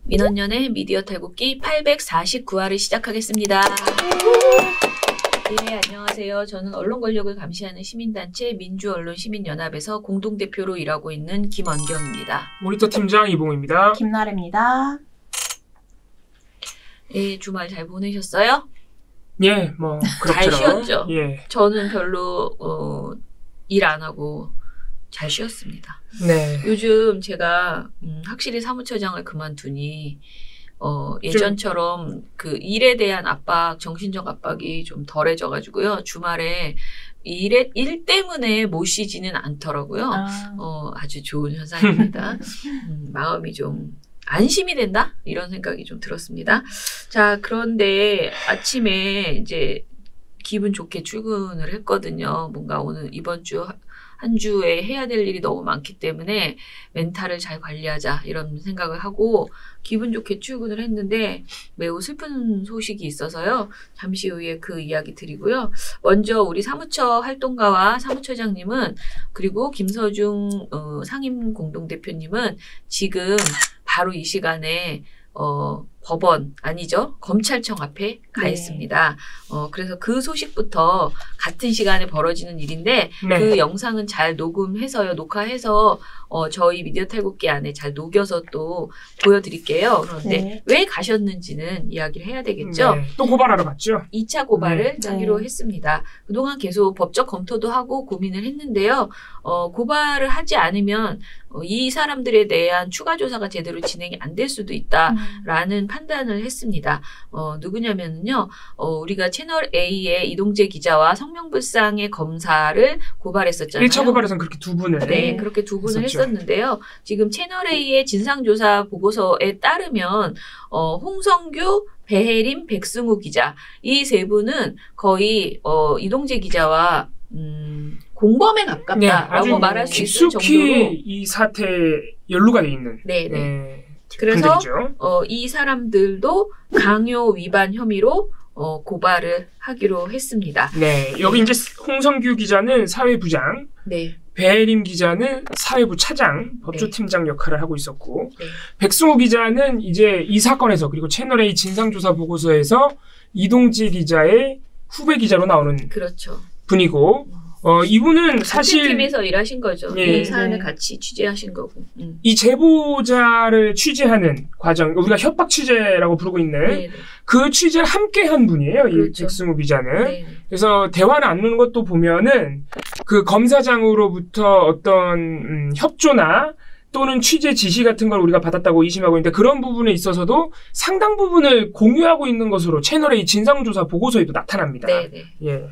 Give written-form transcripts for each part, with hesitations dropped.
민원연의 미디어 탈곡기 849화를 시작하겠습니다. 예, 안녕하세요. 저는 언론 권력을 감시하는 시민단체 민주언론시민연합에서 공동대표로 일하고 있는 김원경입니다. 모니터 팀장 이봉입니다. 김나래입니다. 예, 주말 잘 보내셨어요? 예, 뭐 잘 그렇죠. 쉬었죠? 예. 저는 별로 일 안 하고 잘 쉬었습니다. 네. 요즘 제가 확실히 사무처장을 그만두니 예전처럼 그 일에 대한 압박, 정신적 압박이 좀 덜해져가지고요. 주말에 일 때문에 못 쉬지는 않더라고요. 아주 좋은 현상입니다. 마음이 좀 안심이 된다? 이런 생각이 좀 들었습니다. 자, 그런데 아침에 이제 기분 좋게 출근을 했거든요. 뭔가 오늘 이번 주 한 주에 해야 될 일이 너무 많기 때문에 멘탈을 잘 관리하자 이런 생각을 하고 기분 좋게 출근을 했는데 매우 슬픈 소식이 있어서요. 잠시 후에 그 이야기 드리고요. 먼저 우리 사무처 활동가와 사무처장님은 그리고 김서중 상임 공동대표님은 지금 바로 이 시간에 법원 아니죠? 검찰청 앞에 가 있습니다. 그래서 그 소식부터 같은 시간에 벌어지는 일인데 네. 그 영상은 잘 녹음해서요. 녹화해서 저희 미디어 탈곡기 안에 잘 녹여서 또 보여드릴게요. 그런데 왜 가셨는지는 이야기를 해야 되겠죠? 네. 또 고발하러 갔죠? 2차 고발을 하기로 했습니다. 그동안 계속 법적 검토도 하고 고민을 했는데요. 고발을 하지 않으면 이 사람들에 대한 추가 조사가 제대로 진행이 안 될 수도 있다라는 판단을 했습니다. 누구냐면요. 우리가 채널 A의 이동재 기자와 성명불상의 검사를 고발했었잖아요. 1차 고발에서는 그렇게 두 분을. 네, 그렇게 두 분을 했었죠. 했었는데요. 지금 채널 A의 진상조사 보고서에 따르면 홍성규, 배혜림, 백승우 기자 이 세 분은 거의 이동재 기자와 공범에 가깝다라고 말할 수 있을 정도로 깊숙이 이 사태에 연루가 돼 있는. 네네. 네. 그래서 분들이죠. 이 사람들도 강요 위반 혐의로 고발을 하기로 했습니다. 네. 여기 이제 홍성규 기자는 사회부장, 네. 배혜림 기자는 사회부 차장, 법조팀장 역할을 하고 있었고, 백승호 기자는 이제 이 사건에서 그리고 채널A 진상조사 보고서에서 이동재 기자의 후배 기자로 나오는 그렇죠. 분이고, 이분은 사실 같은 팀에서 일하신 거죠. 예. 이 사안을 같이 취재하신 거고. 이 제보자를 취재하는 과정, 우리가 협박 취재라고 부르고 있는 네네. 그 취재를 함께 한 분이에요. 그렇죠. 이 백승호 기자는. 네네. 그래서 대화를 나누는 것도 보면은 그 검사장으로부터 어떤 협조나 또는 취재 지시 같은 걸 우리가 받았다고 의심하고 있는데 그런 부분에 있어서도 상당 부분을 공유하고 있는 것으로 채널의 진상조사 보고서에도 나타납니다. 네네. 예.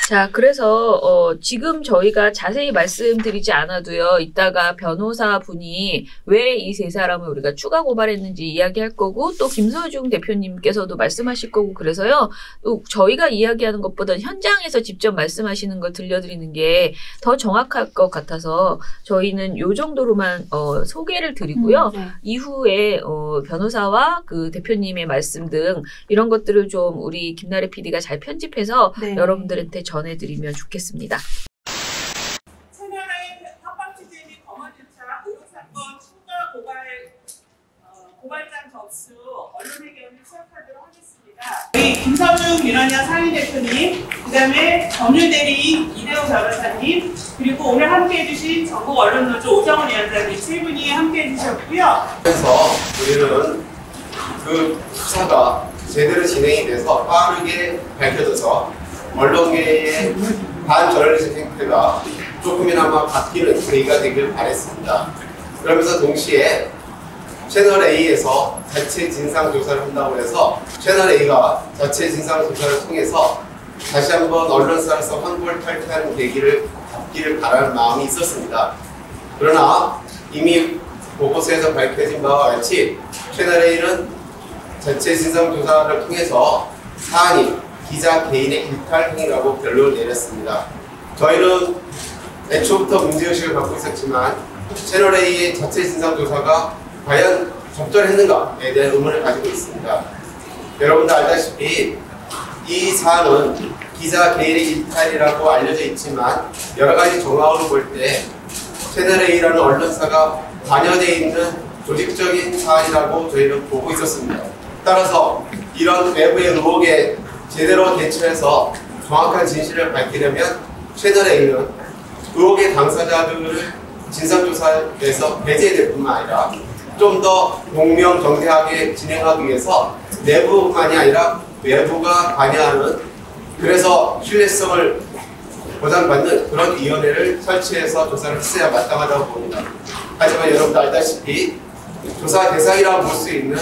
자, 그래서 지금 저희가 자세히 말씀드리지 않아도요. 이따가 변호사 분이 왜 이 세 사람을 우리가 추가 고발했는지 이야기할 거고 또 김서중 대표님께서도 말씀하실 거고 그래서요. 또 저희가 이야기하는 것보다 현장에서 직접 말씀하시는 걸 들려드리는 게 더 정확할 것 같아서 저희는 요 정도로만 소개를 드리고요. 이후에 변호사와 그 대표님의 말씀 등 이런 것들을 좀 우리 김나래 PD가 잘 편집해서 여러분들한테 전해드리면 좋겠습니다. 채널의 협박 취재 및 검언 유착 의혹사건 추가 고발장 접수 언론 회견을 시작하도록 하겠습니다. 저희 김서중 민원연 상임 대표님, 그다음에 법률대리 이대호 변호사님, 그리고 오늘 함께해 주신 전국 언론노조 오정훈 위원장님 세 분이 함께해 주셨고요. 그래서 우리는 그 수사가 제대로 진행이 돼서 빠르게 밝혀져서 언론계의 반저널리즘 행태가 조금이나마 바뀌는 계기가 되길 바랬습니다. 그러면서 동시에 채널A에서 자체 진상조사를 한다고 해서 채널A가 자체 진상조사를 통해서 다시 한번 언론사로서 환골탈퇴하는 계기를 갖기를 바라는 마음이 있었습니다. 그러나 이미 보고서에서 밝혀진 바와 같이 채널A는 자체 진상조사를 통해서 사안이 기자 개인의 일탈 행위라고 결론을 내렸습니다. 저희는 애초부터 문제의식을 갖고 있었지만 채널A의 자체 진상조사가 과연 적절했는가에 대한 의문을 가지고 있습니다. 여러분도 알다시피 이 사안은 기자 개인의 일탈이라고 알려져 있지만 여러 가지 정황으로 볼 때 채널A라는 언론사가 관여되어 있는 조직적인 사안이라고 저희는 보고 있었습니다. 따라서 이런 외부의 의혹에 제대로 대처해서 정확한 진실을 밝히려면 채널A는 의혹의 당사자들을 진상조사에서 배제될 뿐만 아니라 좀 더 공명정대하게 진행하기 위해서 내부만이 아니라 외부가 관여하는, 그래서 신뢰성을 보장받는 그런 위원회를 설치해서 조사를 했어야 마땅하다고 봅니다. 하지만 여러분도 알다시피 조사 대상이라고 볼 수 있는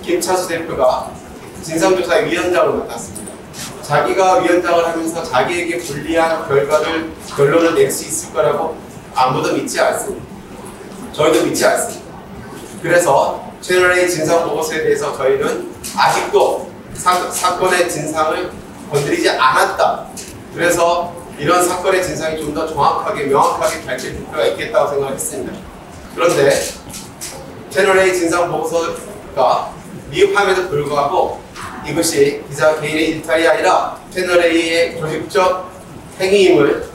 김차수 대표가 진상조사위원장을 맡았습니다. 자기가 위원장을 하면서 자기에게 불리한 결론을 낼 수 있을 거라고 아무도 믿지 않습니다. 저희도 믿지 않습니다. 그래서 채널A 진상보고서에 대해서 저희는 아직도 사건의 진상을 건드리지 않았다. 그래서 이런 사건의 진상이 좀 더 정확하게 명확하게 밝혀질 필요가 있겠다고 생각했습니다. 그런데 채널A 진상보고서가 미흡함에도 불구하고 이것이 기자 개인의 일탈이 아니라 채널A의 조직적 행위임을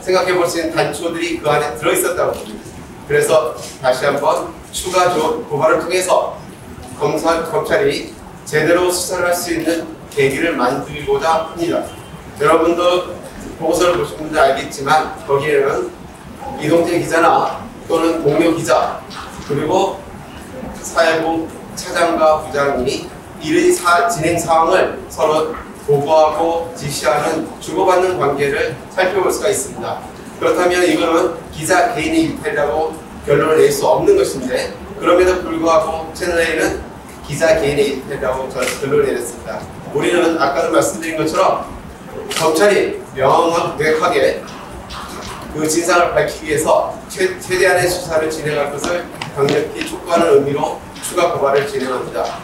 생각해 볼 수 있는 단초들이 그 안에 들어있었다고 봅니다. 그래서 다시 한번 추가 고발을 통해서 검찰이 제대로 수사를 할 수 있는 계기를 만들고자 합니다. 여러분도 보고서를 보신 분들 알겠지만 거기에는 이동재 기자나 또는 동료 기자 그리고 사회부 차장과 부장이 이의 진행 상황을 서로 보고하고 지시하는 주고받는 관계를 살펴볼 수가 있습니다. 그렇다면 이거는 기자 개인의 일탈이라고 결론을 낼 수 없는 것인데, 그럼에도 불구하고 채널A는 기자 개인의 일탈이라고 결론을 내렸습니다. 우리는 아까도 말씀드린 것처럼 검찰이 명확하게 그 진상을 밝히기 위해서 최대한의 수사를 진행할 것을 강력히 촉구하는 의미로 추가 고발을 진행합니다.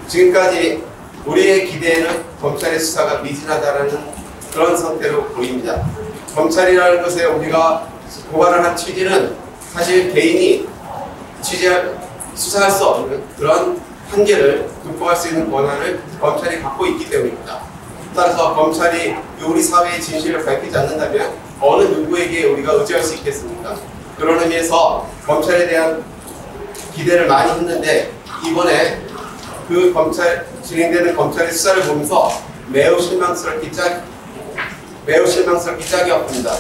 지금까지 우리의 기대에는 검찰의 수사가 미진하다는 그런 상태로 보입니다. 검찰이라는 것에 우리가 고발을 한 취지는 사실 개인이 수사할 수 없는 그런 한계를 극복할 수 있는 권한을 검찰이 갖고 있기 때문입니다. 따라서 검찰이 우리 사회의 진실을 밝히지 않는다면 어느 누구에게 우리가 의지할 수 있겠습니까? 그런 의미에서 검찰에 대한 기대를 많이 했는데 이번에 그 진행되는 검찰의 수사를 보면서 매우 실망스럽기 짝이 없습니다.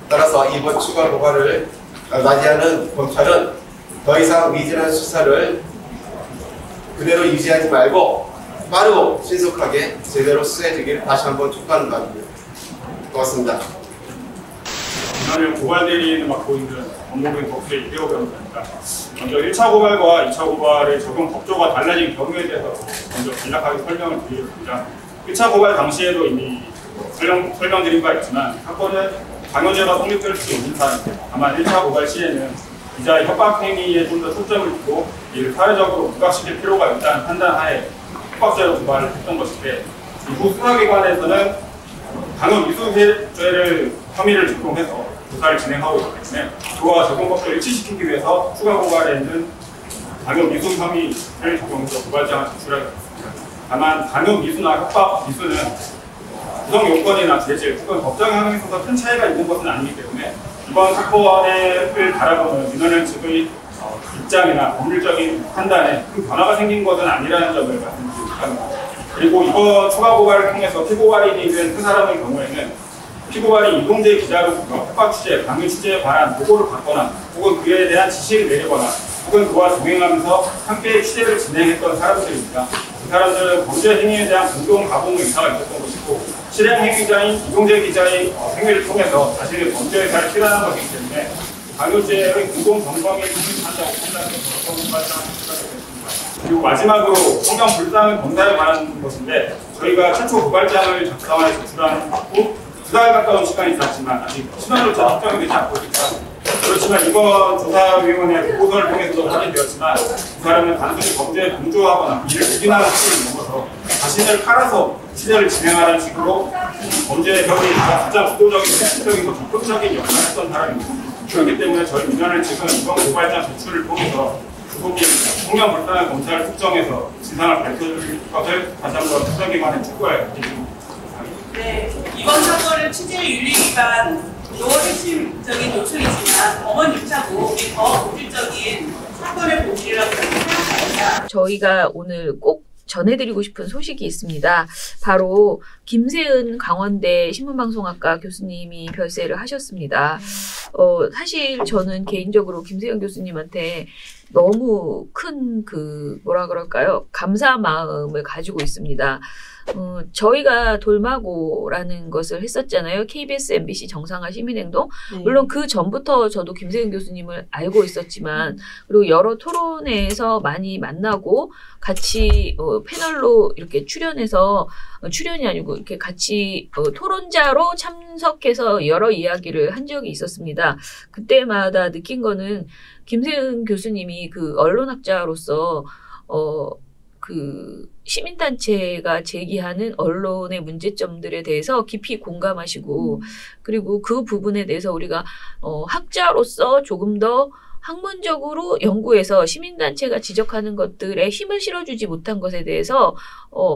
따라서 이번 추가 고발을 맞이하는 검찰은 더 이상 미진한 수사를 그대로 유지하지 말고 빠르고 신속하게 제대로 수사해주기를 다시 한번 촉구하는 바입니다. 고맙습니다. 오늘 고발 대리인을 맡고 있는 법무부인 덕수의 이대호 변호사입니다. 먼저 1차 고발과 2차 고발의 적용 법조가 달라진 경우에 대해서 먼저 간략하게 설명을 드리겠습니다. 1차 고발 당시에도 이미 설명드린 바 있지만 사건은 강요죄가 성립될 수 있는 사안입니다. 다만 1차 고발 시에는 기자의 협박 행위에 좀 더 초점을 두고 이를 사회적으로 부각시킬 필요가 있다는 판단하에 협박죄로 고발을 했던 것인데, 이후 수사기관에서는 강요미수죄를 혐의를 적용해서 조사를 진행하고 있기 때문에 그와 적용법을 일치시키기 위해서 추가 고발에는 강요미수 혐의를 적용해서 고발장을 제출하게 됐습니다. 다만 강요미수나 협박미수는 구성 요건이나 재질 혹은 법정 형에 있어서 큰 차이가 있는 것은 아니기 때문에 이번 사건을 바라보는 윤석열 측의 입장이나 법률적인 판단에 큰 변화가 생긴 것은 아니라는 점을 말씀드리고 합니다. 그리고 이번 추가 고발을 통해서 피고발인이 된 그 사람의 경우에는 피고발이 이동재 기자로부터 협박 취재, 강요 취재에 관한 보고를 받거나 혹은 그에 대한 지시를 내리거나 혹은 그와 동행하면서 함께 취재를 진행했던 사람들입니다. 그 사람들은 범죄 행위에 대한 공동 가봉 의사가 있었던 것이고 실행 행위자인 이동재 기자의 행위를 통해서 자신의 범죄 의사를 실현한 것이기 때문에 강요죄의 공동 정범이 한다고 판단해서 고발장을 제출하겠습니다. 그리고 마지막으로 성경 불상의 검사에 관한 것인데 저희가 최초 고발장을 작성하여 제출한 후 2달 가까운 시간이 지났지만 아직 신원조차 확정이 되지 않고 있습니다. 그렇지만 이번 조사위원회 보고서를 통해서도 확인되었지만 그 사람은 단순히 범죄에 동조하거나 이를 부인하는 수준을 넘어서 자신을 팔아서 취재를 진행하는 식으로 범죄의 벽이 가장 주도적인, 핵심적이고 적극적인 역할을 했던 사람입니다. 그렇기 때문에 저희 민원을 지금 이번 고발장 제출을 통해서 구속기 성명불상의 검사를 특정해서 진상을 밝혀줄 것을 다시 한번 수사기관에 촉구하여 드립니다. 네, 이번 사건은 취재윤리기관도 핵심적인 요청이지만 법원 입찰고 우리 더 본질적인 사건 사건의 본질이라고 생각합니다. 저희가 오늘 꼭 전해드리고 싶은 소식이 있습니다. 바로 김세은 강원대 신문방송학과 교수님이 별세를 하셨습니다. 사실 저는 개인적으로 김세은 교수님한테 너무 큰 뭐라 그럴까요? 감사한 마음을 가지고 있습니다. 저희가 돌마고라는 것을 했었잖아요. KBS, MBC 정상화 시민행동. 네. 물론 그 전부터 저도 김세은 교수님을 알고 있었지만, 그리고 여러 토론회에서 많이 만나고 같이 패널로 이렇게 출연해서, 출연이 아니고 이렇게 같이 토론자로 참석해서 여러 이야기를 한 적이 있었습니다. 그때마다 느낀 거는 김세은 교수님이 그 언론학자로서 그 시민단체가 제기하는 언론의 문제점들에 대해서 깊이 공감하시고, 그리고 그 부분에 대해서 우리가 학자로서 조금 더 학문적으로 연구해서 시민단체가 지적하는 것들에 힘을 실어주지 못한 것에 대해서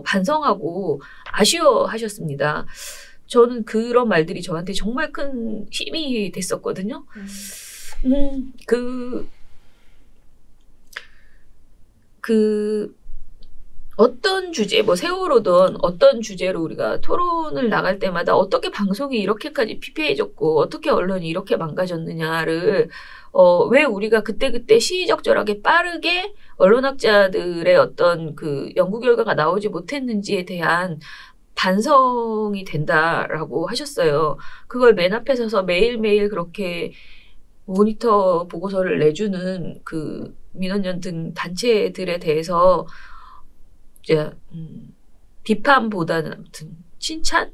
반성하고 아쉬워하셨습니다. 저는 그런 말들이 저한테 정말 큰 힘이 됐었거든요. 어떤 주제, 뭐 세월호든 어떤 주제로 우리가 토론을 나갈 때마다 어떻게 방송이 이렇게까지 피폐해졌고 어떻게 언론이 이렇게 망가졌느냐를 왜 우리가 그때그때 시의적절하게 빠르게 언론학자들의 어떤 그 연구 결과가 나오지 못했는지에 대한 반성이 된다라고 하셨어요. 그걸 맨 앞에 서서 매일매일 그렇게 모니터 보고서를 내주는 그 민원연 등 단체들에 대해서 이제 비판보다는 아무튼 칭찬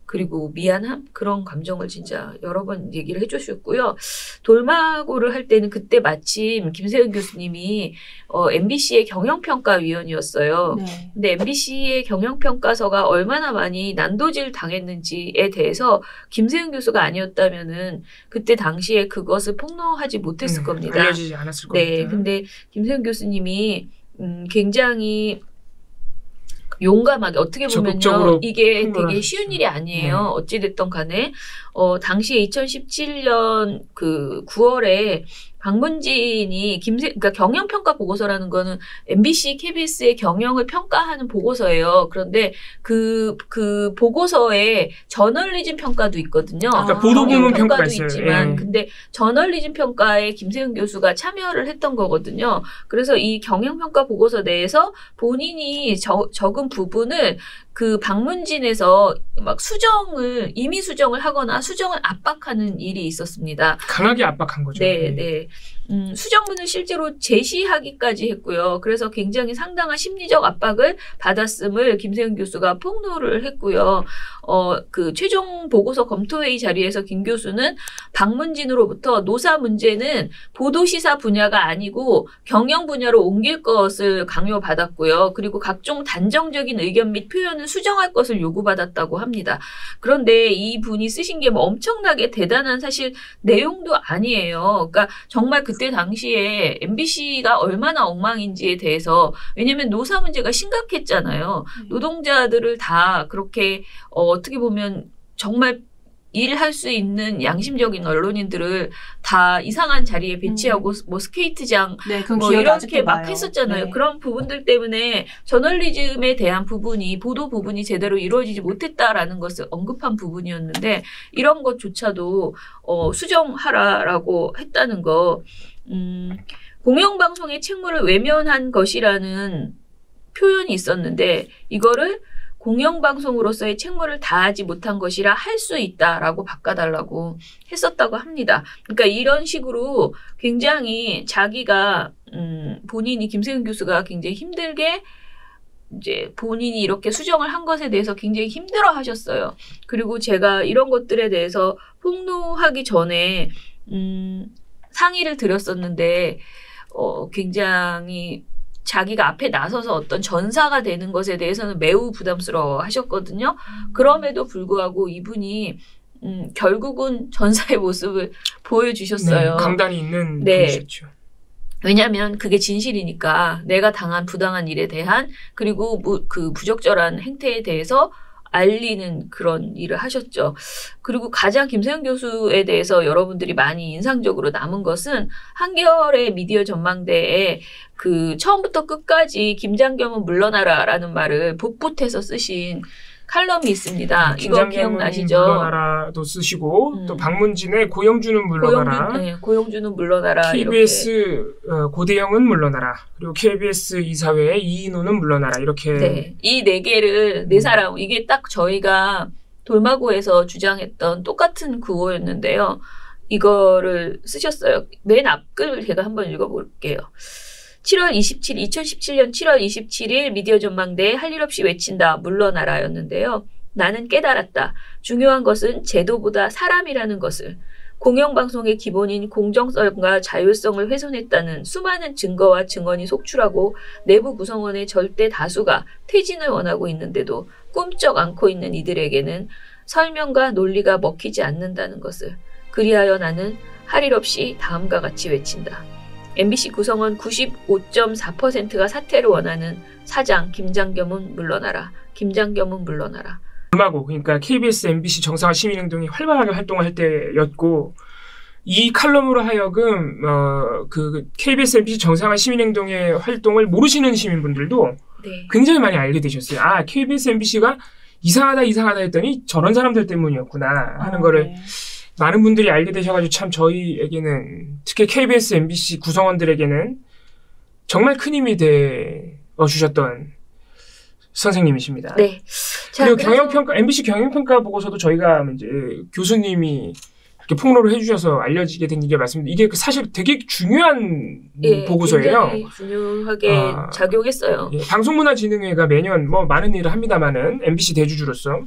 그리고 미안함 그런 감정을 진짜 여러 번 얘기를 해주셨고요. 돌마고를 할 때는 그때 마침 김세은 교수님이 MBC의 경영평가위원이었어요. 네. 근데 MBC의 경영평가서가 얼마나 많이 난도질 당했는지에 대해서 김세은 교수가 아니었다면은 그때 당시에 그것을 폭로하지 못했을 겁니다. 알려지지 않았을 겁니다. 네, 근데 김세은 교수님이 굉장히 용감하게 어떻게 보면요 이게 되게 쉬운 일이 아니에요. 네. 어찌됐든 간에 당시에 2017년 그 9월에 박문진이 그러니까 경영평가 보고서라는 거는 MBC, KBS의 경영을 평가하는 보고서예요. 그런데 그 보고서에 저널리즘 평가도 있거든요. 그러니까 보도부문 평가가 평가도 있어요. 있지만 예. 근데 저널리즘 평가에 김세은 교수가 참여를 했던 거거든요. 그래서 이 경영평가 보고서 내에서 본인이 적은 부분을 그 박문진에서 막 임의 수정을 하거나 수정을 압박하는 일이 있었습니다. 강하게 압박한 거죠. 네, 네. 수정문을 실제로 제시하기까지 했고요. 그래서 굉장히 상당한 심리적 압박을 받았음을 김세은 교수가 폭로를 했고요. 그 최종 보고서 검토회의 자리에서 김 교수는 박문진으로부터 노사 문제는 보도시사 분야가 아니고 경영 분야로 옮길 것을 강요받았고요. 그리고 각종 단정적인 의견 및 표현을 수정할 것을 요구받았다고 합니다. 그런데 이분이 쓰신 게 뭐 엄청나게 대단한 사실 내용도 아니에요. 그러니까 정말 그때 당시에 MBC가 얼마나 엉망인지에 대해서, 왜냐하면 노사 문제가 심각했잖아요. 노동자들을 다 그렇게 어떻게 보면 정말 일할 수 있는 양심적인 언론인들을 다 이상한 자리에 배치하고 뭐 스케이트장 네, 그건 뭐 기억이 이렇게 아직도 막 나요. 했었잖아요. 네. 그런 부분들 때문에 저널리즘에 대한 부분이 보도 부분이 제대로 이루어지지 못했다라는 것을 언급한 부분이었는데 이런 것조차도 수정하라라고 했다는 거. 공영방송의 책무를 외면한 것이라는 표현이 있었는데 이거를 공영방송으로서의 책무를 다하지 못한 것이라 할 수 있다라고 바꿔달라고 했었다고 합니다. 그러니까 이런 식으로 굉장히 자기가 본인이 김세은 교수가 굉장히 힘들게 이제 본인이 이렇게 수정을 한 것에 대해서 굉장히 힘들어 하셨어요. 그리고 제가 이런 것들에 대해서 폭로하기 전에 상의를 드렸었는데 굉장히 자기가 앞에 나서서 어떤 전사가 되는 것에 대해서는 매우 부담스러워 하셨거든요. 그럼에도 불구하고 이분이 결국은 전사의 모습을 보여주셨어요. 네, 강단이 있는 네. 분이셨죠. 왜냐하면 그게 진실이니까 내가 당한 부당한 일에 대한 그리고 그 부적절한 행태에 대해서 알리는 그런 일을 하셨죠. 그리고 가장 김세현 교수에 대해서 여러분들이 많이 인상적으로 남은 것은 한겨레 미디어 전망대에 그 처음부터 끝까지 김장겸은 물러나라라는 말을 붓붓해서 쓰신 칼럼이 있습니다. 이거 기억나시죠? 물러나라도 쓰시고 또 박문진의 고영주는 물러나라. 고영주는 물러나라. KBS 고대영은 물러나라. 그리고 KBS 이사회의 이인호는 물러나라. 이렇게 네. 이 네 개를 네 사람 이게 딱 저희가 돌마고에서 주장했던 똑같은 구호였는데요. 이거를 쓰셨어요. 맨 앞글 제가 한번 읽어볼게요. 2017년 7월 27일 미디어 전망대에 할 일 없이 외친다. 물러나라였는데요. 나는 깨달았다. 중요한 것은 제도보다 사람이라는 것을. 공영방송의 기본인 공정성과 자율성을 훼손했다는 수많은 증거와 증언이 속출하고 내부 구성원의 절대 다수가 퇴진을 원하고 있는데도 꿈쩍 않고 있는 이들에게는 설명과 논리가 먹히지 않는다는 것을. 그리하여 나는 할 일 없이 다음과 같이 외친다. MBC 구성원 95.4%가 사퇴를 원하는 사장 김장겸은 물러나라. 김장겸은 물러나라. 돌마고 그러니까 KBS, MBC 정상화 시민행동이 활발하게 활동을 할 때였고 이 칼럼으로 하여금 그 KBS, MBC 정상화 시민행동의 활동을 모르시는 시민분들도 네. 굉장히 많이 알게 되셨어요. 아, KBS, MBC가 이상하다 했더니 저런 사람들 때문이었구나 하는 거를 네. 많은 분들이 알게 되셔가지고 참 저희에게는 특히 KBS, MBC 구성원들에게는 정말 큰 힘이 되어 주셨던 선생님이십니다. 네. 자, 그리고 경영평가 MBC 경영평가 보고서도 저희가 이제 교수님이 이렇게 폭로를 해주셔서 알려지게 된 일이 말씀드립니다. 이게 사실 되게 중요한 보고서예요. 굉장히 중요하게 작용했어요. 방송문화진흥회가 매년 뭐 많은 일을 합니다만은 MBC 대주주로서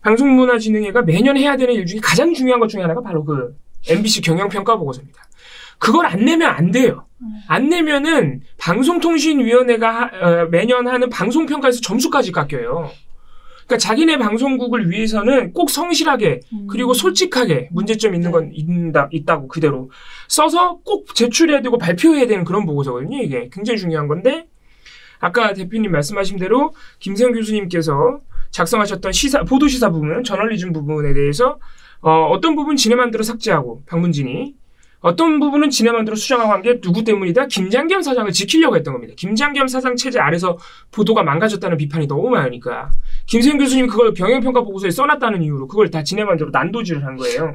방송문화진흥회가 매년 해야 되는 일 중에 가장 중요한 것 중에 하나가 바로 그 MBC 경영평가 보고서입니다. 그걸 안 내면 안 돼요. 안 내면은 방송통신위원회가 매년 하는 방송평가에서 점수까지 깎여요. 그러니까 자기네 방송국을 위해서는 꼭 성실하게 그리고 솔직하게 문제점 있는 건 있다고 그대로 써서 꼭 제출해야 되고 발표해야 되는 그런 보고서거든요. 이게 굉장히 중요한 건데 아까 대표님 말씀하신 대로 김세현 교수님께서 작성하셨던 보도시사 부분, 저널리즘 부분에 대해서 어떤 부분 지네만대로 삭제하고 박문진이 어떤 부분은 지네만대로 수정하고 한 게 누구 때문이다? 김장겸 사장을 지키려고 했던 겁니다. 김장겸 사장 체제 아래서 보도가 망가졌다는 비판이 너무 많으니까 김세현 교수님이 그걸 경영평가 보고서에 써놨다는 이유로 그걸 다 지네만대로 난도질을 한 거예요.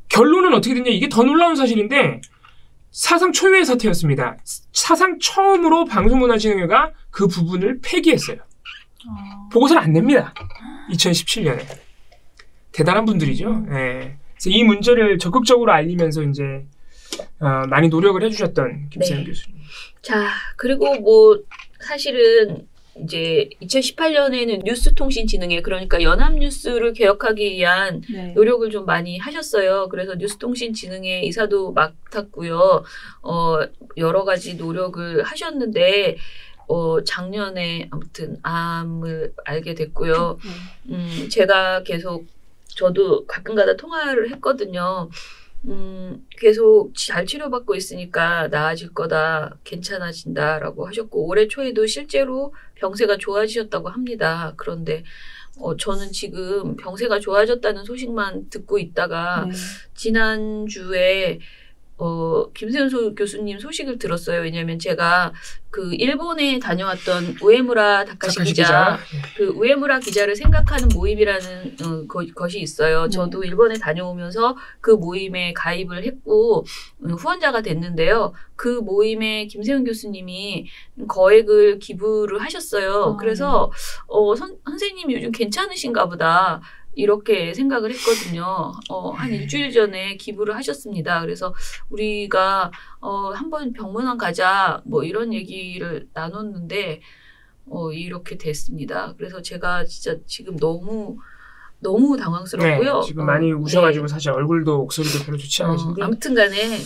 결론은 어떻게 됐냐? 이게 더 놀라운 사실인데 사상 초유의 사태였습니다. 사상 처음으로 방송문화진흥회가 그 부분을 폐기했어요. 보고서는 안 냅니다. 2017년에. 대단한 분들이죠. 네. 그래서 이 문제를 적극적으로 알리면서 이제 많이 노력을 해주셨던 김세현 교수님. 자, 그리고 뭐 사실은 이제 2018년에는 뉴스통신진흥회 그러니까 연합뉴스를 개혁하기 위한 노력을 좀 많이 하셨어요. 그래서 뉴스통신진흥회 이사도 맡았고요. 여러 가지 노력을 하셨는데 작년에 아무튼 암을 알게 됐고요. 제가 계속 저도 가끔가다 통화를 했거든요. 계속 잘 치료받고 있으니까 나아질 거다, 괜찮아진다라고 하셨고 올해 초에도 실제로 병세가 좋아지셨다고 합니다. 그런데 저는 지금 병세가 좋아졌다는 소식만 듣고 있다가 지난주에 김세현 교수님 소식을 들었어요. 왜냐하면 제가 그 일본에 다녀왔던 우에무라 다카시 기자, 그 우에무라 기자를 생각하는 모임이라는 것이 있어요. 저도 일본에 다녀오면서 그 모임에 가입을 했고 후원자가 됐는데요. 그 모임에 김세현 교수님이 거액을 기부를 하셨어요. 그래서 선생님이 요즘 괜찮으신가 보다. 이렇게 생각을 했거든요. 한 일주일 전에 기부를 하셨습니다. 그래서 우리가 한번 병문안 가자 뭐 이런 얘기를 나눴는데 이렇게 됐습니다. 그래서 제가 진짜 지금 너무 당황스럽고요. 네, 지금 많이 우셔가지고 사실 얼굴도 목소리도 별로 좋지 않으신데 아무튼간에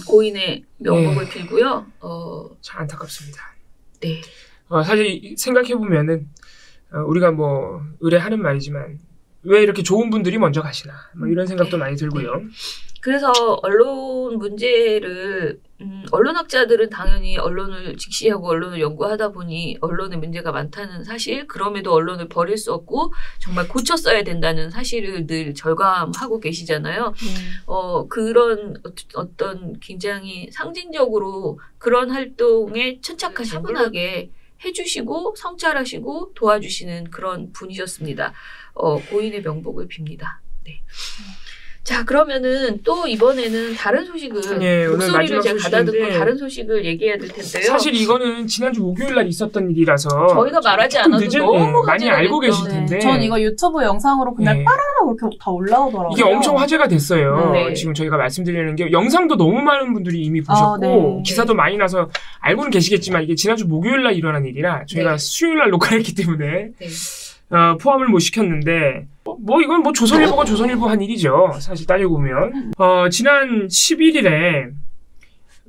고인의 명복을 빌고요. 참 안타깝습니다. 네. 사실 생각해 보면은 우리가 뭐 의뢰하는 말이지만 왜 이렇게 좋은 분들이 먼저 가시나 뭐 이런 생각도 많이 들고요. 그래서 언론 문제를 언론학자들은 당연히 언론을 직시하고 언론을 연구하다 보니 언론에 문제가 많다는 사실, 그럼에도 언론을 버릴 수 없고 정말 고쳤어야 된다는 사실을 늘 절감하고 계시잖아요. 그런 어떤 굉장히 상징적으로 그런 활동에 천착하 차분하게 해주시고 성찰하시고 도와주시는 그런 분이셨습니다. 고인의 명복을 빕니다. 네. 자, 그러면은 또 이번에는 다른 소식을 네, 목소리를 제가 가다듬고 소식인데, 다른 소식을 얘기해야 될 텐데요. 사실 이거는 지난주 목요일 날 있었던 일이라서 저희가 말하지 않아도 너무 많이 화제가 알고 됐던, 계실 텐데 전 이거 유튜브 영상으로 그냥 네. 빠라라고 이렇게 다 올라오더라고요. 이게 엄청 화제가 됐어요. 네. 지금 저희가 말씀드리는 게 영상도 너무 많은 분들이 이미 보셨고 네. 기사도 많이 나서 알고는 계시겠지만 이게 지난주 목요일 날 일어난 일이라 저희가 네. 수요일 날 녹화했기 때문에 네. 포함을 못 시켰는데 뭐 이건 뭐 조선일보가 조선일보 한 일이죠. 사실 따지고 보면 지난 11일에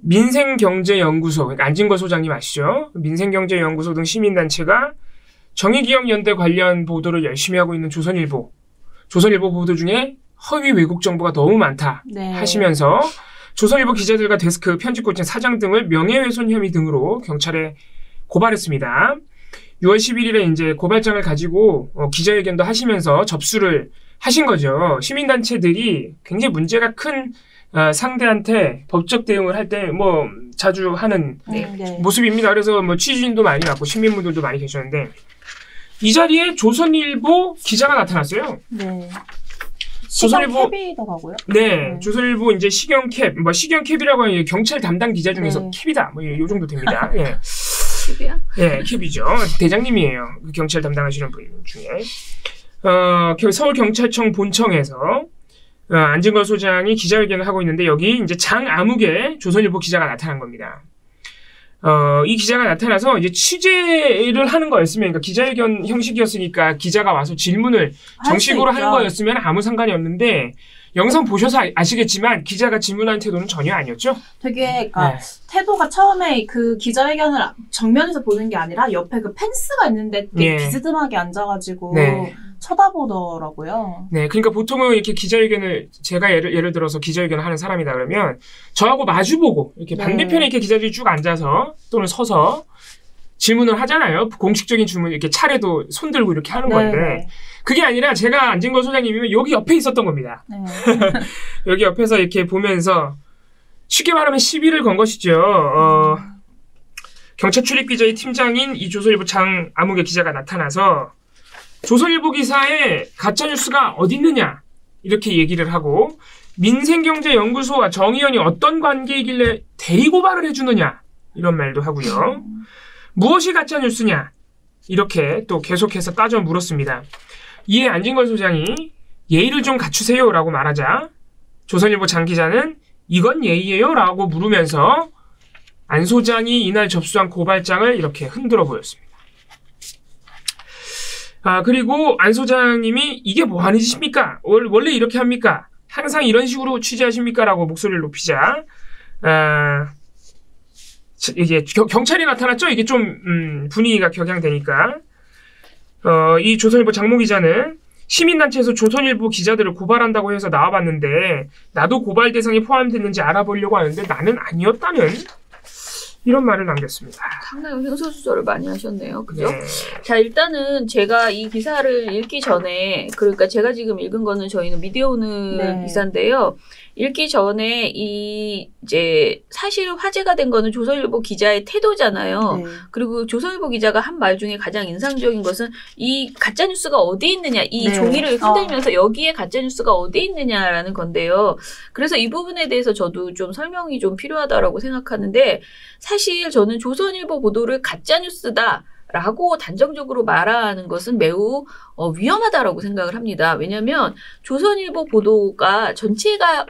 민생경제연구소, 그러니까 안진걸 소장님 아시죠? 민생경제연구소 등 시민단체가 정의기억연대 관련 보도를 열심히 하고 있는 조선일보 보도 중에 허위 왜곡 정보가 너무 많다 네. 하시면서 조선일보 기자들과 데스크, 편집국장 사장 등을 명예훼손 혐의 등으로 경찰에 고발했습니다. 6월 11일에 이제 고발장을 가지고 기자회견도 하시면서 접수를 하신 거죠. 시민단체들이 굉장히 문제가 큰 상대한테 법적 대응을 할 때 뭐 자주 하는 네. 모습입니다. 그래서 뭐 취재진도 많이 왔고 시민분들도 많이 계셨는데 이 자리에 조선일보 기자가 나타났어요. 네. 조선일보 캡이더라고요. 네, 조선일보 이제 시경캡, 뭐 시경캡이라고 하는 경찰 담당 기자 중에서 네. 캡이다, 뭐 요 정도 됩니다. 예. 캡이야? 예, 캡이죠. 대장님이에요. 그 경찰 담당하시는 분 중에. 서울경찰청 본청에서 안진걸 소장이 기자회견을 하고 있는데 여기 이제 장아무개 조선일보 기자가 나타난 겁니다. 이 기자가 나타나서 이제 취재를 하는 거였으면, 그러니까 기자회견 형식이었으니까 기자가 와서 질문을 정식으로 하는 거였으면 아무 상관이 없는데 영상 보셔서 아시겠지만 기자가 질문하는 태도는 전혀 아니었죠? 되게 태도가 처음에 그 기자회견을 정면에서 보는 게 아니라 옆에 그 펜스가 있는데 되게 네. 비스듬하게 앉아가지고 네. 쳐다보더라고요. 네, 그러니까 보통은 이렇게 기자회견을 제가 예를 들어서 기자회견을 하는 사람이다 그러면 저하고 마주보고 이렇게 네. 반대편에 이렇게 기자들이 쭉 앉아서 또는 서서 질문을 하잖아요. 공식적인 질문 이렇게 차례도 손 들고 이렇게 하는 건데 네. 그게 아니라 제가 안진걸 소장님이면 여기 옆에 있었던 겁니다. 네. 여기 옆에서 이렇게 보면서 쉽게 말하면 시비를 건 것이죠. 경찰 출입기자의 팀장인 이 조선일보 장아무개 기자가 나타나서 조선일보 기사에 가짜뉴스가 어디 있느냐 이렇게 얘기를 하고 민생경제연구소와 정의연이 어떤 관계이길래 대리고발을 해주느냐 이런 말도 하고요. 무엇이 가짜뉴스냐 이렇게 또 계속해서 따져 물었습니다. 이에 안진걸 소장이 예의를 좀 갖추세요 라고 말하자 조선일보 장 기자는 이건 예의예요 라고 물으면서 안 소장이 이날 접수한 고발장을 이렇게 흔들어 보였습니다. 그리고 안 소장님이 이게 뭐 하는 짓입니까? 원래 이렇게 합니까? 항상 이런 식으로 취재하십니까? 라고 목소리를 높이자 이게 경찰이 나타났죠? 이게 좀 분위기가 격양되니까 이 조선일보 장모 기자는 시민단체에서 조선일보 기자들을 고발한다고 해서 나와봤는데 나도 고발 대상에 포함됐는지 알아보려고 하는데 나는 아니었다는 이런 말을 남겼습니다. 상당히 횡설수설을 많이 하셨네요. 그죠? 네. 자, 일단은 제가 이 기사를 읽기 전에, 그러니까 제가 지금 읽은 거는 저희는 미디어오늘 네. 기사인데요. 읽기 전에 이제 사실 화제가 된 거는 조선일보 기자의 태도잖아요. 네. 그리고 조선일보 기자가 한 말 중에 가장 인상적인 것은 이 가짜뉴스가 어디 있느냐, 이 네. 종이를 흔들면서 여기에 가짜뉴스가 어디 있느냐라는 건데요. 그래서 이 부분에 대해서 저도 좀 설명이 좀 필요하다라고 생각하는데 사실 저는 조선일보 보도를 가짜뉴스다 라고 단정적으로 말하는 것은 매우 위험하다라고 생각을 합니다. 왜냐하면 조선일보 보도가 전체가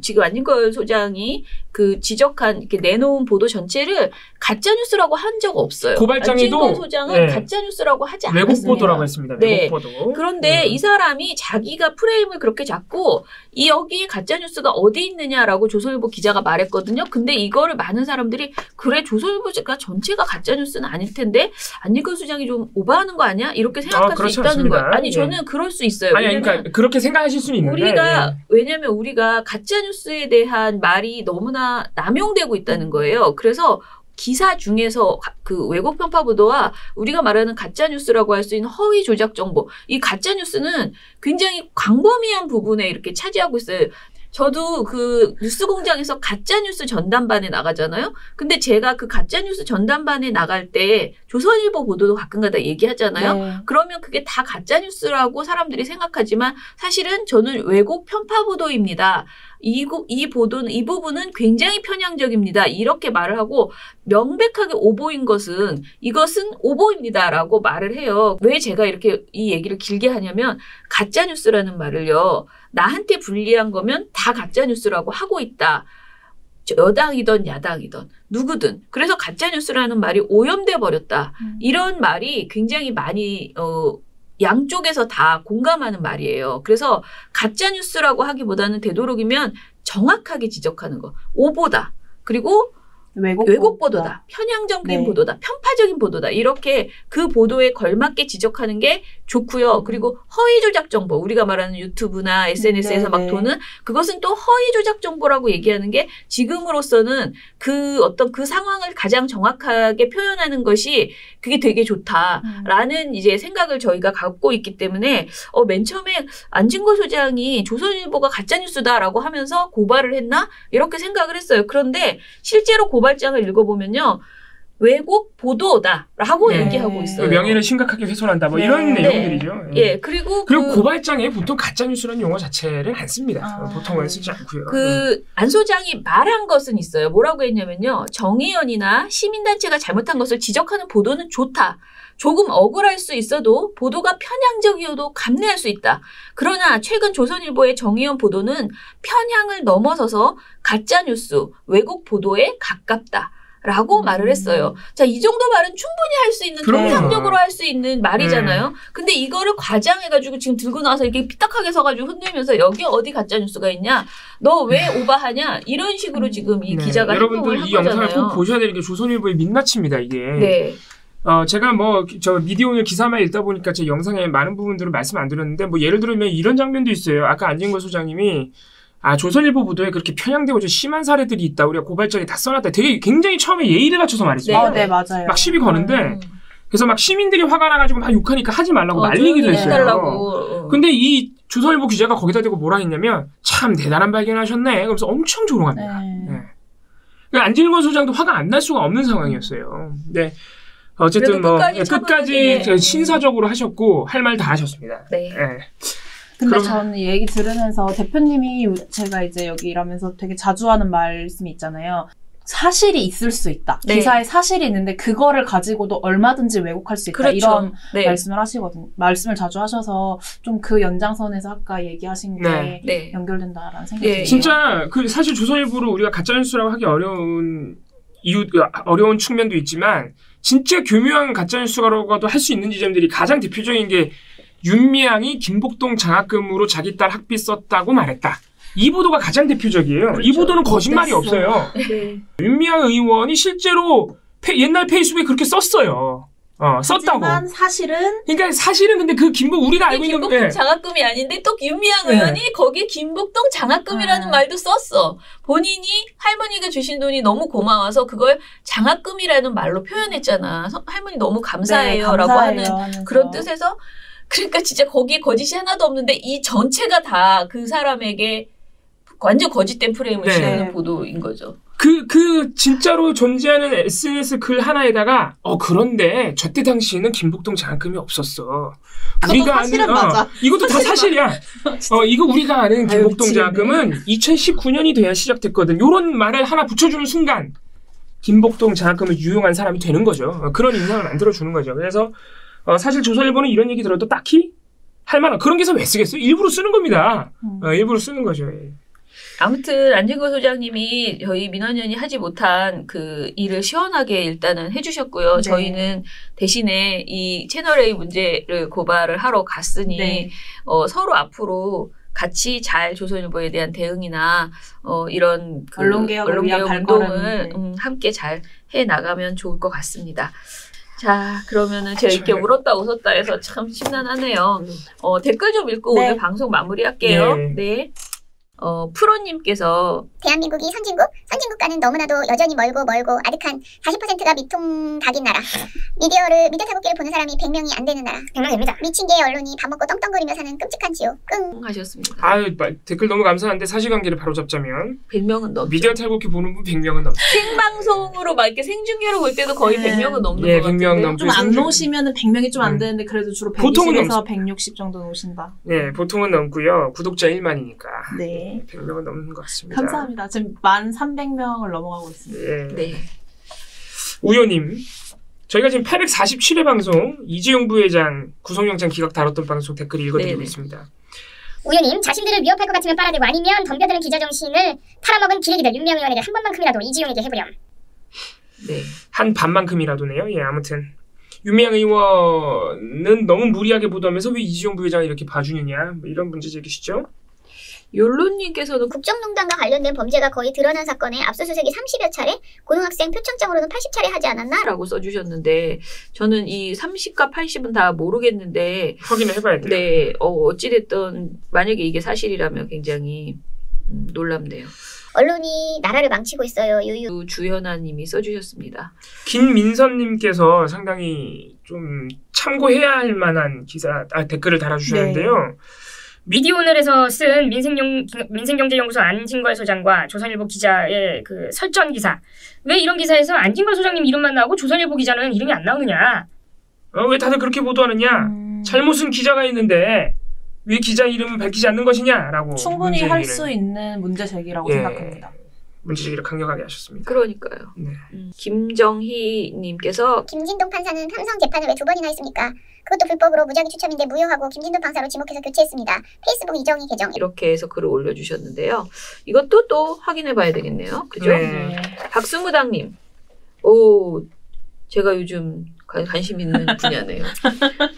지금 안진걸 소장이 그 지적한 이렇게 내놓은 보도 전체를 가짜 뉴스라고 한 적 없어요. 고발장에도 안진걸 소장은 가짜 뉴스라고 하지 않았습니다. 외국 보도라고 했습니다. 네. 외국 보도. 그런데 이 사람이 자기가 프레임을 그렇게 잡고 여기에 가짜 뉴스가 어디 있느냐라고 조선일보 기자가 말했거든요. 근데 이거를 많은 사람들이 그래 조선일보가 전체가 가짜 뉴스는 아닐 텐데 안진걸 소장이 좀 오버하는 거 아니야? 이렇게 생각할 수 있다는 않습니다. 거예요. 아니 예. 저는 그럴 수 있어요. 아니 그러니까 그렇게 생각하실 수는 있는데 왜냐면 우리가 가짜 뉴스에 대한 말이 너무나 남용되고 있다는 거예요. 그래서 기사 중에서 그 왜곡 편파 보도와 우리가 말하는 가짜 뉴스라고 할 수 있는 허위 조작 정보, 이 가짜 뉴스는 굉장히 광범위한 부분에 이렇게 차지하고 있어요. 저도 그 뉴스공장에서 가짜뉴스 전담반에 나가잖아요. 근데 제가 그 가짜뉴스 전담반에 나갈 때 조선일보 보도도 가끔가다 얘기하잖아요. 네. 그러면 그게 다 가짜뉴스라고 사람들이 생각하지만 사실은 저는 왜곡 편파 보도입니다. 이 보도는, 이 부분은 굉장히 편향적입니다. 이렇게 말을 하고 명백하게 오보인 것은 이것은 오보입니다라고 말을 해요. 왜 제가 이렇게 이 얘기를 길게 하냐면 가짜뉴스라는 말을요. 나한테 불리한 거면 다 가짜뉴스라고 하고 있다. 여당이든 야당이든 누구든. 그래서 가짜뉴스라는 말이 오염돼 버렸다. 이런 말이 굉장히 많이 양쪽에서 다 공감하는 말이에요. 그래서 가짜뉴스라고 하기보다는 되도록이면 정확하게 지적하는 거. 오보다. 그리고 왜곡 보도다. 편향적인 네. 보도다. 편파적인 보도다. 이렇게 그 보도에 걸맞게 지적하는 게 좋고요. 그리고 허위 조작 정보. 우리가 말하는 유튜브나 SNS에서 막 도는 그것은 또 허위 조작 정보라고 얘기하는 게 지금으로서는 그 어떤 그 상황을 가장 정확하게 표현하는 것이 그게 되게 좋다라는 이제 생각을 저희가 갖고 있기 때문에 맨 처음에 안진걸 소장이 조선일보가 가짜뉴스다라고 하면서 고발을 했나? 이렇게 생각을 했어요. 그런데 실제로 고발장을 읽어보면요. 왜곡 보도다라고 네. 얘기하고 있어요. 명예를 심각하게 훼손한다. 뭐 네. 이런 네. 내용들이죠. 예, 그리고 고발장에 보통 가짜뉴스라는 용어 자체를 안 씁니다. 아. 보통은 쓰지 않고요. 안 소장이 말한 것은 있어요. 뭐라고 했냐면요. 정의연이나 시민단체가 잘못한 것을 지적하는 보도는 좋다. 조금 억울할 수 있어도 보도가 편향적이어도 감내할 수 있다. 그러나 최근 조선일보의 정의연 보도는 편향을 넘어서서 가짜뉴스, 왜곡 보도에 가깝다. 라고 말을 했어요. 자, 이 정도 말은 충분히 할 수 있는, 그럼요. 통상적으로 할 수 있는 말이잖아요. 근데 이거를 과장해가지고 지금 들고 나와서 이렇게 삐딱하게 서가지고 흔들면서 여기 어디 가짜뉴스가 있냐? 너 왜 오바하냐? 이런 식으로 지금 이 기자가 여러분들 행동을 이 한 영상을 거잖아요. 꼭 보셔야 되는 게 조선일보의 민낯입니다. 이게. 네. 제가 저 미디어오늘 기사만 읽다 보니까 제 영상에 많은 부분들을 말씀 안 드렸는데 예를 들면 이런 장면도 있어요. 아까 안진걸 소장님이 조선일보 보도에 그렇게 편향되고 좀 심한 사례들이 있다. 우리가 고발장에 다 써놨다. 되게 굉장히 처음에 예의를 갖춰서 말했어요. 네, 맞아요. 막 시비 거는데 그래서 막 시민들이 화가 나가지고 막 욕하니까 하지 말라고 난리기도 했어요. 해달라고. 근데 이 조선일보 기자가 거기다 대고 뭐라 했냐면 참 대단한 발견하셨네. 그러면서 엄청 조롱합니다. 네. 그러니까 안진걸 소장도 화가 안 날 수가 없는 상황이었어요. 근데 어쨌든 끝까지 신사적으로 하셨고 할 말 다 하셨습니다. 네. 근데 그럼- 저는 이 얘기 들으면서 대표님이 제가 이제 여기 일하면서 되게 자주 하는 말씀이 있잖아요. 사실이 있을 수 있다. 네. 기사에 사실이 있는데 그거를 가지고도 얼마든지 왜곡할 수 있다. 그렇죠. 이런 네. 말씀을 자주 하셔서 좀 그 연장선에서 아까 얘기하신 게 네. 네. 연결된다라는 생각이 네. 들어요. 진짜 사실 조선일보를 우리가 가짜뉴스라고 하기 어려운 측면도 있지만 진짜 교묘한 가짜뉴스라고도 할 수 있는 지점들이 가장 대표적인 게 윤미향이 김복동 장학금으로 자기 딸 학비 썼다고 말했다. 이 보도가 가장 대표적이에요. 그렇죠. 이 보도는 거짓말이 어땠어? 없어요. 네. 윤미향 의원이 실제로 옛날 페이스북에 그렇게 썼어요. 썼다고. 하지만 사실은 그러니까 사실은 근데 그 우리가 알고 있는 김복동 장학금이 아닌데 또 윤미향 네. 의원이 거기에 김복동 장학금이라는 말도 썼어. 본인이 할머니가 주신 돈이 너무 고마워서 그걸 장학금이라는 말로 표현했잖아. 할머니 너무 감사해요라고 하는 하면서. 그런 뜻에서 그러니까 진짜 거기에 거짓이 하나도 없는데 이 전체가 다 그 사람에게 완전 거짓된 프레임을 네. 씌우는 보도인 거죠. 진짜로 존재하는 SNS 글 하나에다가 그런데 저때 당시에는 김복동 장학금이 없었어. 그것도 사실은 맞아. 이것도 다 사실이야. 이거 우리가 아는 김복동 미치겠네. 장학금은 2019년이 돼야 시작됐거든. 요런 말을 하나 붙여주는 순간 김복동 장학금을 유용한 사람이 되는 거죠. 그런 인상을 만들어주는 거죠. 그래서 사실 조선일보는 이런 얘기 들어도 딱히 할 만한 그런 기사 왜 쓰겠어요? 일부러 쓰는 겁니다. 일부러 쓰는 거죠. 예. 아무튼 안진걸 소장님이 저희 민원연이 하지 못한 그 일을 시원하게 일단은 해주셨고요. 네. 저희는 대신에 이 채널A 문제를 고발을 하러 갔으니 네. 서로 앞으로 같이 잘 조선일보에 대한 대응이나 이런 언론개혁을 위한 운동을 발걸음. 함께 잘 해 나가면 좋을 것 같습니다. 자, 그러면은 제가 이렇게 울었다 웃었다 해서 참 심란하네요. 댓글 좀 읽고 네. 오늘 방송 마무리할게요. 네. 네. 프로님께서 대한민국이 선진국과는 너무나도 여전히 멀고 아득한 40%가 미통닭인 나라. 미디어 탈곡기를 보는 사람이 100명이 안 되는 나라. 100명 됩니다. 미친 개의 언론이 밥 먹고 떵떵거리며 사는 끔찍한 지옥. 하셨습니다. 아유, 댓글 너무 감사한데 사실관계를 바로 잡자면 100명은 넘죠. 미디어 탈곡기 보는 분 100명은 넘죠. 생방송으로 막 이렇게 생중계로 볼 때도 거의 네. 100명은 넘는 예, 것 100명 같은데. 넘죠. 좀 안 오시면은 100명이 좀 안 음. 되는데 그래도 주로 보통은 120에서 160 정도 오신다. 예, 보통은 넘고요. 구독자 1만이니까. 네. 100명은 넘는 것 같습니다. 감사합니다. 지금 1,300명을 넘어가고 있습니다. 예. 네. 우효님, 저희가 지금 847회 방송 이재용 부회장 구속영장 기각 다뤘던 방송 댓글 읽어드리고 네네. 있습니다. 우연님 자신들을 위협할 것 같으면 빨아들고 아니면 덤벼드는 기자정신을 팔아먹은 기레기들 윤미향 의원에게 한 번만큼이라도 이지용에게 해보렴. 네. 한 반만큼이라도네요. 예, 아무튼 윤미향 의원은 너무 무리하게 보도하면서 왜 이재용 부회장을 이렇게 봐주느냐 뭐 이런 문제 제기시죠. 욜로님께서도 국정농단과 관련된 범죄가 거의 드러난 사건에 압수수색이 30여 차례, 고등학생 표창장으로는 80차례 하지 않았나? 라고 써주셨는데 저는 이 30과 80은 다 모르겠는데 확인을 해봐야 돼요. 네, 어찌됐든 만약에 이게 사실이라면 굉장히 놀랍네요. 언론이 나라를 망치고 있어요. 유유. 주현아님이 써주셨습니다. 김민선님께서 상당히 좀 참고해야 할 만한 댓글을 달아주셨는데요. 미디어오늘에서 쓴 민생경제연구소 안진걸 소장과 조선일보 기자의 그 설전 기사. 왜 이런 기사에서 안진걸 소장님 이름만 나오고 조선일보 기자는 이름이 안 나오느냐? 왜 다들 그렇게 보도하느냐? 잘못은 기자가 있는데 왜 기자 이름을 밝히지 않는 것이냐라고 충분히 할 수 있는 문제 제기라고 예. 생각합니다. 문제 제기를 강력하게 하셨습니다. 그러니까요. 네. 김정희님께서 김진동 판사는 삼성 재판을 왜 2번이나 했습니까? 그것도 불법으로 무작위 추첨인데 무효하고 김진동 판사로 지목해서 교체했습니다. 페이스북 이정희 계정. 이렇게 해서 글을 올려주셨는데요. 이것도 또 확인해 봐야 되겠네요. 그죠? 네. 박승무당님. 오, 제가 요즘 관심 있는 분야네요.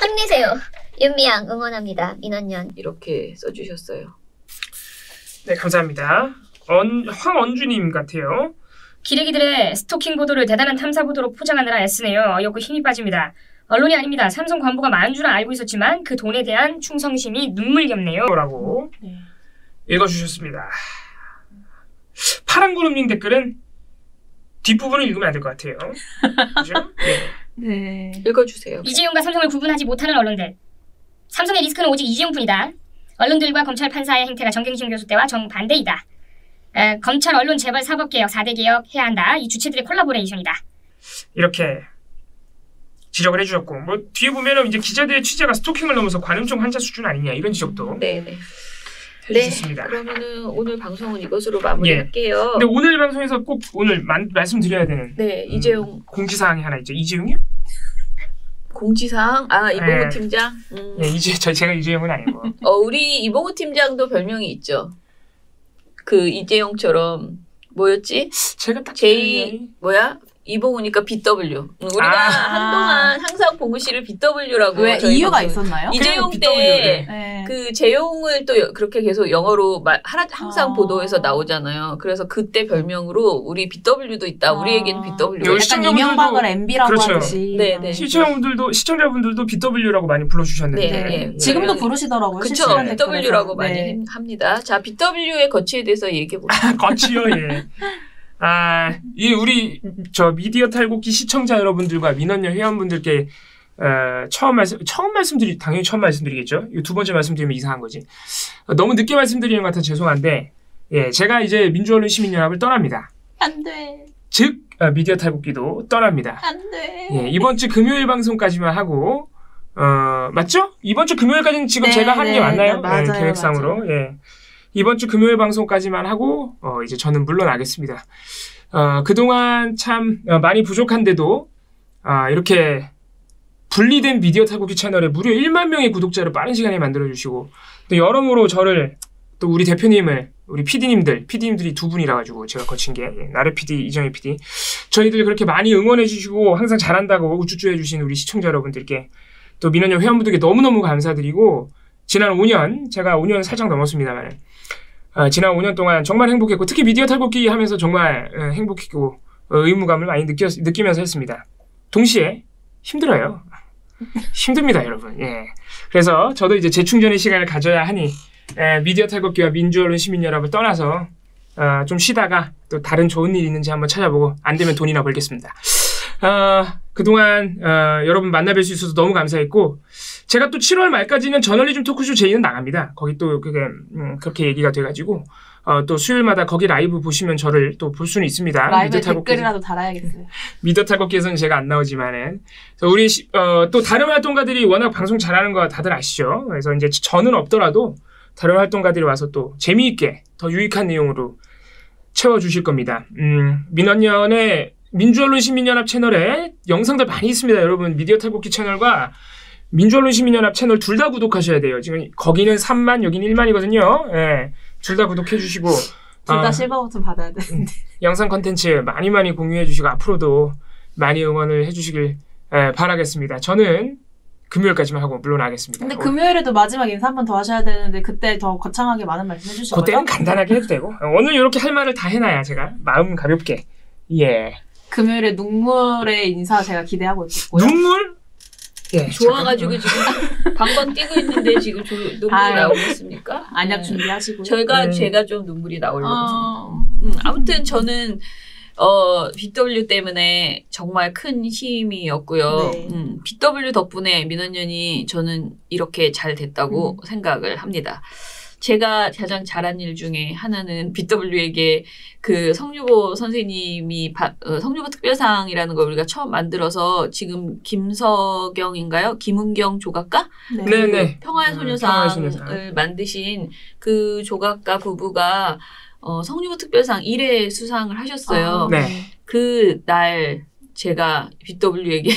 힘내세요. 윤미향 응원합니다. 민원연. 이렇게 써주셨어요. 네, 감사합니다. 황언주님 같아요. 기레기들의 스토킹 보도를 대단한 탐사 보도로 포장하느라 애쓰네요. 어이없고 힘이 빠집니다. 언론이 아닙니다. 삼성 관보가 많은 줄은 알고 있었지만 그 돈에 대한 충성심이 눈물겹네요. 라고 네. 읽어주셨습니다. 파란구름님 댓글은 뒷부분을 읽으면 안 될 것 같아요. 그죠? 네. 네. 읽어주세요. 이재용과 삼성을 구분하지 못하는 언론들. 삼성의 리스크는 오직 이재용뿐이다. 언론들과 검찰 판사의 행태가 정경심 교수 때와 정반대이다. 검찰 언론 재벌 사법개혁 4대 개혁 해야 한다. 이 주체들의 콜라보레이션이다. 이렇게 지적을 해주셨고 뭐 뒤에 보면은 이제 기자들의 취재가 스토킹을 넘어서 관음증 환자 수준 아니냐 이런 지적도 네네. 해주셨습니다. 그러면은 오늘 방송은 이것으로 마무리할게요. 근데 오늘 방송에서 꼭 오늘 말씀드려야 되는 네, 이재용 공지사항이 하나 있죠. 이재용이요? 공지사항? 이봉우 네. 팀장? 예, 제가 이재용은 아니고. 우리 이봉우 팀장도 별명이 있죠. 그 이재용처럼 뭐였지? 제가 딱 이봉우니까 BW. 우리가 한동안 항상 봉우 씨를 BW라고. 왜 이유가 있었나요? 이재용 그냥 때 네. 그 재용을 또 그렇게 계속 영어로 항상 아. 보도에서 나오잖아요. 그래서 그때 별명으로 우리 BW도 있다. 우리에게는 BW. 여기 약간 이명박을 MB라고 그렇죠. 하듯이. 네네. 시청자분들도 BW라고 많이 불러주셨는데 네. 지금도 부르시더라고요. 그쵸. 실시간 BW라고 댓글에서. 많이 네. 합니다. 자, BW의 거치에 대해서 얘기해볼까요? 거치요, 예. 우리 미디어 탈곡기 시청자 여러분들과 민원연 회원분들께 처음 말씀드리겠죠. 두 번째 말씀드리면 이상한 거지. 너무 늦게 말씀드리는 것 같아서 죄송한데, 예, 제가 이제 민주언론 시민연합을 떠납니다. 안 돼. 즉 미디어 탈곡기도 떠납니다. 안 돼. 예, 이번 주 금요일 방송까지만 하고, 맞죠? 이번 주 금요일까지는 지금 네, 제가 하는 게 네, 맞나요? 네, 맞아요, 예, 계획상으로. 맞아요. 예. 이번 주 금요일 방송까지만 하고, 이제 저는 물러나겠습니다. 그동안 참 많이 부족한데도, 이렇게 분리된 미디어 탈곡기 채널에 무려 1만 명의 구독자를 빠른 시간에 만들어주시고, 또 여러모로 저를, 또 우리 대표님을, 우리 PD님들이 두 분이라 가지고 제가 거친 게, 나래 PD, 이정희 PD, 저희들 그렇게 많이 응원해주시고, 항상 잘한다고 우쭈쭈 해주신 우리 시청자 여러분들께, 또 민원연 회원분들께 너무너무 감사드리고, 지난 5년, 제가 5년 살짝 넘었습니다만, 지난 5년 동안 정말 행복했고, 특히 미디어 탈곡기 하면서 정말 행복했고, 의무감을 많이 느끼면서 했습니다. 동시에 힘들어요. 힘듭니다, 여러분. 예. 그래서 저도 이제 재충전의 시간을 가져야 하니 미디어 탈곡기와 민주언론 시민 연합을 떠나서 좀 쉬다가 또 다른 좋은 일 있는지 한번 찾아보고 안 되면 돈이나 벌겠습니다. 그동안 여러분 만나뵐 수 있어서 너무 감사했고 제가 또 7월 말까지는 저널리즘 토크쇼 제이는 나갑니다. 거기 또 그게 그렇게 얘기가 돼가지고 또 수요일마다 거기 라이브 보시면 저를 또 볼 수는 있습니다. 라이브에 댓글이라도 달아야겠어요. 미디어 탈곡기에서는 제가 안 나오지만은 우리 또 다른 활동가들이 워낙 방송 잘하는 거 다들 아시죠? 그래서 이제 저는 없더라도 다른 활동가들이 와서 또 재미있게 더 유익한 내용으로 채워주실 겁니다. 민원연의 민주언론 시민연합 채널에 영상들 많이 있습니다. 여러분 미디어 탈곡기 채널과 민주언론 시민연합 채널 둘 다 구독하셔야 돼요. 지금 거기는 3만 여긴 1만이거든요. 예, 둘 다 구독해주시고 둘 다 실버 버튼 받아야 되는데 영상 컨텐츠 많이 공유해주시고 앞으로도 많이 응원을 해주시길 바라겠습니다. 저는 금요일까지만 하고 물러나겠습니다. 근데 금요일에도 마지막 인사 한 번 더 하셔야 되는데 그때 더 거창하게 많은 말씀 해주실 거죠? 그때는 간단하게 해도 되고 오늘 이렇게 할 말을 다 해놔야 제가 마음 가볍게 예. 금요일에 눈물의 인사 제가 기대하고 있고요. 눈물? 예, 좋아가지고 지금 방방 뛰고 있는데 지금 눈물이 나오고 있습니까? 안약 준비하시고요. 제가 좀 눈물이 나오려고. 아무튼 저는 BW 때문에 정말 큰 힘이었고요. 네. BW 덕분에 민원연이 저는 이렇게 잘 됐다고 생각을 합니다. 제가 가장 잘한 일 중에 하나는 BW에게 그 성유보 선생님이 성유보 특별상이라는 걸 우리가 처음 만들어서 지금 김석영인가요? 김은경 조각가? 네네. 평화의 소녀상을 만드신 그 조각가 부부가 성유보 특별상 1회 수상을 하셨어요. 네. 그날 제가 BW에게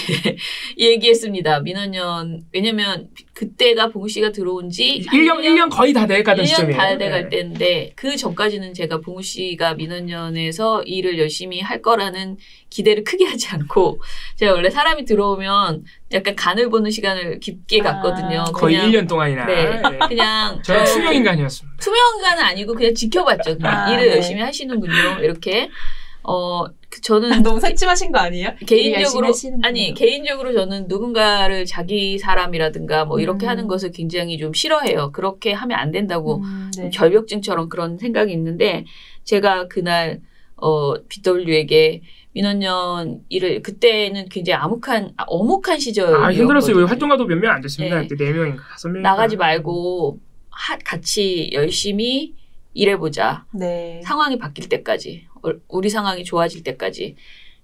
얘기했습니다. 민원연 왜냐면 그때가 봉우 씨가 들어온 지 1년 거의 다 돼가던 시점이에요. 1년 다 돼갈 때인데 그 전까지는 제가 봉우 씨가 민원연에서 일을 열심히 할 거라는 기대를 크게 하지 않고 제가 원래 사람이 들어오면 약간 간을 보는 시간을 깊게 갔거든요. 거의 1년 동안이나. 네. 그냥 저는 투명인간이었습니다. 투명인간은 아니고 그냥 지켜봤죠. 그냥 일을 열심히 하시는군요. 이렇게. 저는 너무 색침하신 거 아니에요? 개인적으로 저는 누군가를 자기 사람이라든가 뭐 이렇게 하는 것을 굉장히 좀 싫어해요. 그렇게 하면 안 된다고 네. 결벽증처럼 그런 생각이 있는데 제가 그날 BW에게 민원연 일을 그때는 굉장히 어목한 시절이었거든요. 힘들었어요. 활동가도 몇 명 안 됐습니다. 네. 그때 4명인가 5명인가. 나가지 말고 같이 열심히 일해보자. 네. 상황이 바뀔 때까지. 우리 상황이 좋아질 때까지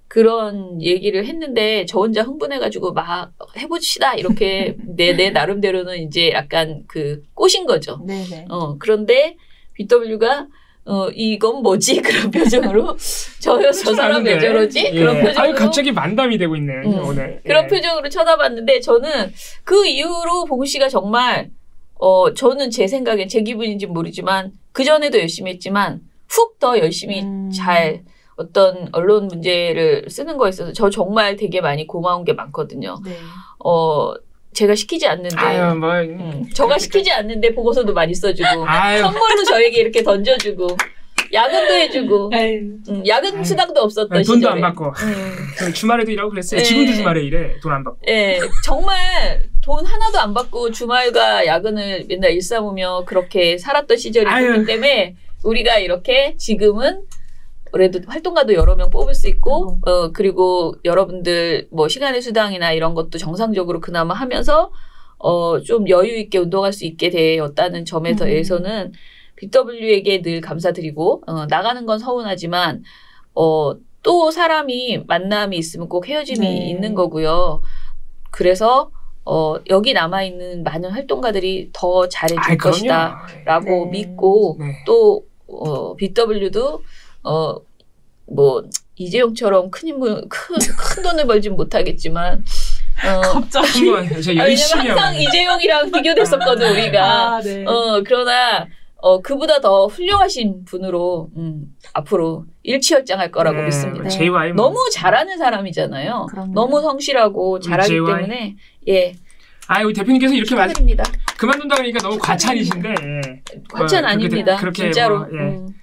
그런 얘기를 했는데 저 흥분해가지고 막 해봅시다 이렇게 내 나름대로는 이제 약간 꼬신 거죠. 네네. 그런데 BW가 이건 뭐지? 그런 표정으로 저 사람 왜 저러지? 그런 표정으로 갑자기 만담이 되고 있네 오늘. 그런 표정으로 쳐다봤는데 저는 그 이후로 봉우 씨가 정말 저는 제 생각엔 제 기분인지 모르지만 그 전에도 열심히 했지만 훅 더 열심히 잘 어떤 언론 문제를 쓰는 거에 있어서 저 정말 되게 많이 고마운 게 많거든요. 네. 제가 시키지 않는데 저가 시키지 않는데 보고서도 많이 써주고 선물도 저에게 이렇게 던져주고 야근도 해주고 야근 수당도 없었던 시절에 돈도 안 받고 주말에도 일하고 그랬어요. 지금도 주말에 일해. 돈 안 받고. 네, 정말 돈 하나도 안 받고 주말과 야근을 맨날 일삼으며 그렇게 살았던 시절이 있기 때문에 우리가 이렇게 지금은 그래도 활동가도 여러 명 뽑을 수 있고 그리고 여러분들 뭐 시간의 수당이나 이런 것도 정상적으로 그나마 하면서 좀 여유 있게 운동할 수 있게 되었다는 점에 대해서는 BW에게 늘 감사드리고 나가는 건 서운하지만 또 사람이 만남이 있으면 꼭 헤어짐이 있는 거고요. 그래서 여기 남아있는 많은 활동가들이 더 잘해줄 것이다 라고 믿고 또 BW도 뭐 이재용처럼 큰 돈을 벌진 못하겠지만 갑자기 왜냐면 항상 이재용이랑 비교됐었거든 우리가. 그러나 그보다 더 훌륭하신 분으로 앞으로 일취월장할 거라고 믿습니다. 너무 잘하는 사람이잖아요. 그럼요. 너무 성실하고 잘하기 때문에 우리 대표님께서 이렇게 말 축하드립니다. 그만둔다 그러니까 너무 과찬이신데. 과찬 아닙니다. 그렇게 진짜로.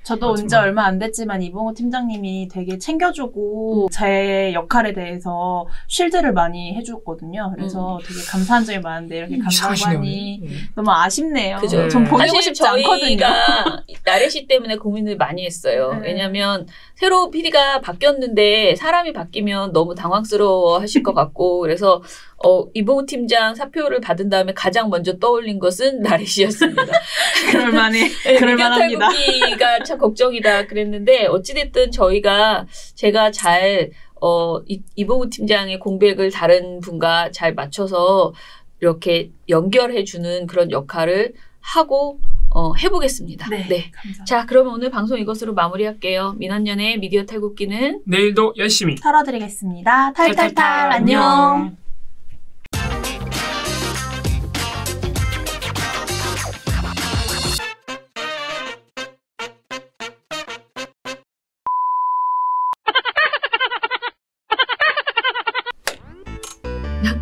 저도 온 지 얼마 안 됐지만 이봉호 팀장님이 되게 챙겨주고 제 역할에 대해서 쉴드를 많이 해줬거든요. 그래서 되게 감사한 점이 많은데 이렇게 간다고 하니 너무 아쉽네요. 그죠. 전 보내고 사실 싶지 않거든요. 저희가 나래 씨 때문에 고민을 많이 했어요. 네. 왜냐하면 새로 PD가 바뀌었는데 사람이 바뀌면 너무 당황스러워 하실 것 같고 그래서 이봉호 팀장 사표를 받은 다음에 가장 먼저 떠올린 것은 나래 씨였습니다. 그럴만해. 그럴만합니다. 탈북기가 참 걱정이다 그랬는데 어찌됐든 제가 잘 이봉호 팀장의 공백을 다른 분과 잘 맞춰서 이렇게 연결해주는 그런 역할을 하고 해보겠습니다. 네. 감사합니다. 자, 그러면 오늘 방송 이것으로 마무리할게요. 민한년의 미디어 탈곡기는 내일도 열심히 털어드리겠습니다. 탈탈탈 안녕.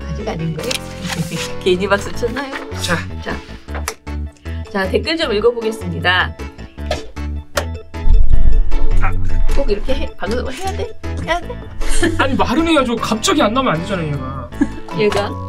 아직 아닌 거예요? 괜히 박수 쳤나요? 자, 댓글 좀 읽어보겠습니다. 꼭 이렇게 방송을 해야 돼? 아니 말은 해야죠. 갑자기 안 나오면 안 되잖아요, 얘가. 얘가